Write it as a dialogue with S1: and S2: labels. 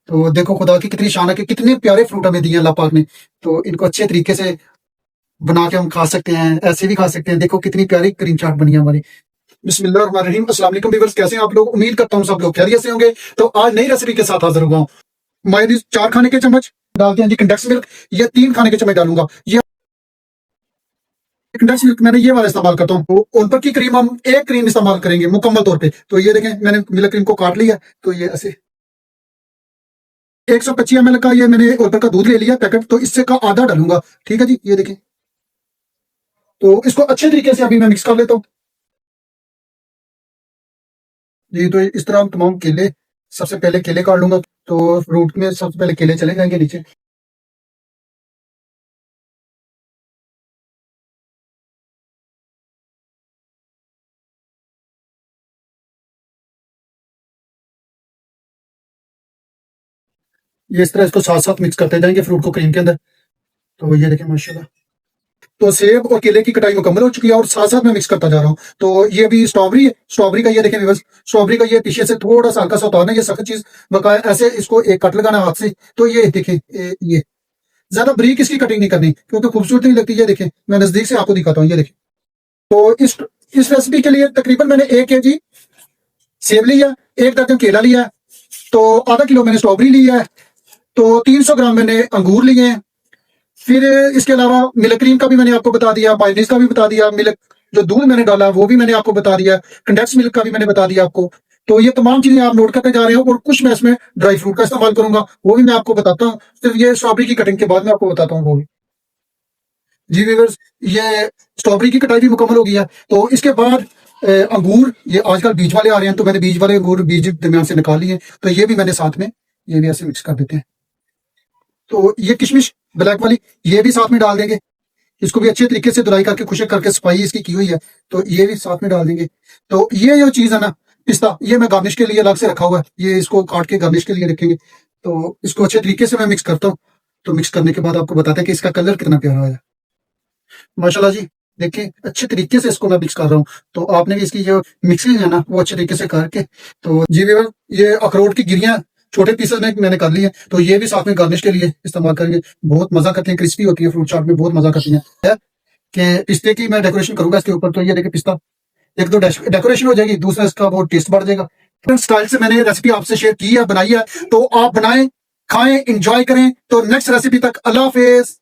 S1: तो देखो खुदा की कितनी शान है कि कितने प्यारे फ्रूट हमें दिए अल्लाह पाक ने। तो इनको अच्छे तरीके से बना के हम खा सकते हैं, ऐसे भी खा सकते हैं। देखो कितनी प्यारी क्रीम चाट बनी है हमारी। बिस्मिल्लाहिर्रहमानिर्रहीम। अस्सलाम वालेकुम व्यूअर्स, कैसे हैं आप लोग? उम्मीद करता हूँ सब लोग खैरियत से होंगे। तो आज नई रेसिपी के साथ हाजिर हुआ हूँ। मायोनीज 4 खाने के चम्मच डालते हैं जी। कंडेंस मिल्क ये 3 खाने के चम्मच डालूंगा। ये कंडेंस मिल्क मैंने ये वाला इस्तेमाल करता हूँ। तो ऊपर की क्रीम हम एक क्रीम इस्तेमाल करेंगे मुकम्मल तौर पे। तो ये देखें मैंने मिल्क क्रीम को काट लिया। तो ये ऐसे 125 ml का ये मैंने ऊपर का दूध ले लिया पैकेट। तो इससे का आधा डालूंगा। ठीक है जी, ये देखें। तो इसको अच्छे तरीके से अभी मैं मिक्स कर लेता हूँ जी। तो इस तरह हम तमाम केले, सबसे पहले केले काट लूंगा। तो फ्रूट में सबसे पहले केले चले जाएंगे नीचे। ये इस तरह इसको साथ साथ मिक्स करते जाएंगे फ्रूट को क्रीम के अंदर। तो ये देखें माशाल्लाह। तो सेब और केले की कटाई मुकम्मल हो चुकी है और साथ साथ मैं मिक्स करता जा रहा हूँ। तो ये अभी स्ट्रॉबेरी है। स्ट्रॉबेरी का ये देखें व्यूअर्स, स्ट्रॉबेरी का ये पीछे से थोड़ा सा हल्का सा उतारना है, ये सख्त चीज बकाया ऐसे इसको एक कट लगाना हाथ से। तो ये देखें ये ज्यादा ब्रीक इसकी कटिंग नहीं करनी क्योंकि खूबसूरत नहीं लगती। ये देखें मैं नजदीक से आपको दिखाता हूँ, ये देखें। तो इस रेसिपी के लिए तकरीबन मैंने 1 kg सेब लिया, 1 दर्जन केला लिया है, तो आधा किलो मैंने स्ट्रॉबेरी लिया है, तो 300 ग्राम मैंने अंगूर लिए हैं। फिर इसके अलावा मिल्क क्रीम का भी मैंने आपको बता दिया, मायोनीज का भी बता दिया, मिल्क जो दूध मैंने डाला वो भी मैंने आपको बता दिया, कंडेंस मिल्क का भी मैंने बता दिया आपको। तो ये तमाम चीजें आप नोट करते जा रहे हो और कुछ मैं इसमें ड्राई फ्रूट का इस्तेमाल करूंगा, वो भी मैं आपको बताता हूँ। सिर्फ ये स्ट्रॉबेरी की कटिंग के बाद मैं आपको बताता हूँ वो भी। जी व्यूअर्स, ये स्ट्रॉबेरी की कटाई भी मुकम्मल हो गई है। तो इसके बाद अंगूर, ये आजकल बीज वाले आ रहे हैं, तो मैंने बीज वाले अंगूर बीज दरमियान से निकाल लिए। तो ये भी मैंने साथ में ये भी ऐसे मिक्स कर देते हैं। तो ये किशमिश ब्लैक वाली ये भी साथ में डाल देंगे। इसको भी अच्छे तरीके से धुलाई करके खुशक करके सफाई इसकी की हुई है, तो ये भी साथ में डाल देंगे। तो ये जो चीज है ना पिस्ता, ये मैं गार्निश के लिए अलग से रखा हुआ है, ये इसको काट के गार्निश के लिए रखेंगे। तो इसको अच्छे तरीके से मैं मिक्स करता हूँ। तो मिक्स करने के बाद आपको बताते हैं कि इसका कलर कितना प्यारा आया माशाल्लाह जी। देखिए अच्छे तरीके से इसको मैं मिक्स कर रहा हूँ। तो आपने भी इसकी जो मिक्सिंग है ना वो अच्छे तरीके से करके। तो जी व्यूअर, ये अखरोट की गिरियां छोटे पीसेस में मैंने कर ली है, तो ये भी साथ में गार्निश के लिए इस्तेमाल करेंगे। बहुत मजा करती है, क्रिस्पी होती है, फ्रूट चाट में बहुत मजा करती है। कि पिस्ते की मैं डेकोरेशन करूंगा इसके ऊपर। तो ये देखिए पिस्ता, एक तो डेकोरेशन हो जाएगी, दूसरा इसका वो टेस्ट बढ़ जाएगा। स्टाइल से मैंने रेसिपी आपसे शेयर की है, बनाई है। तो आप बनाएं, खाएं, इंजॉय करें। तो नेक्स्ट रेसिपी तक अल्लाह हाफिज।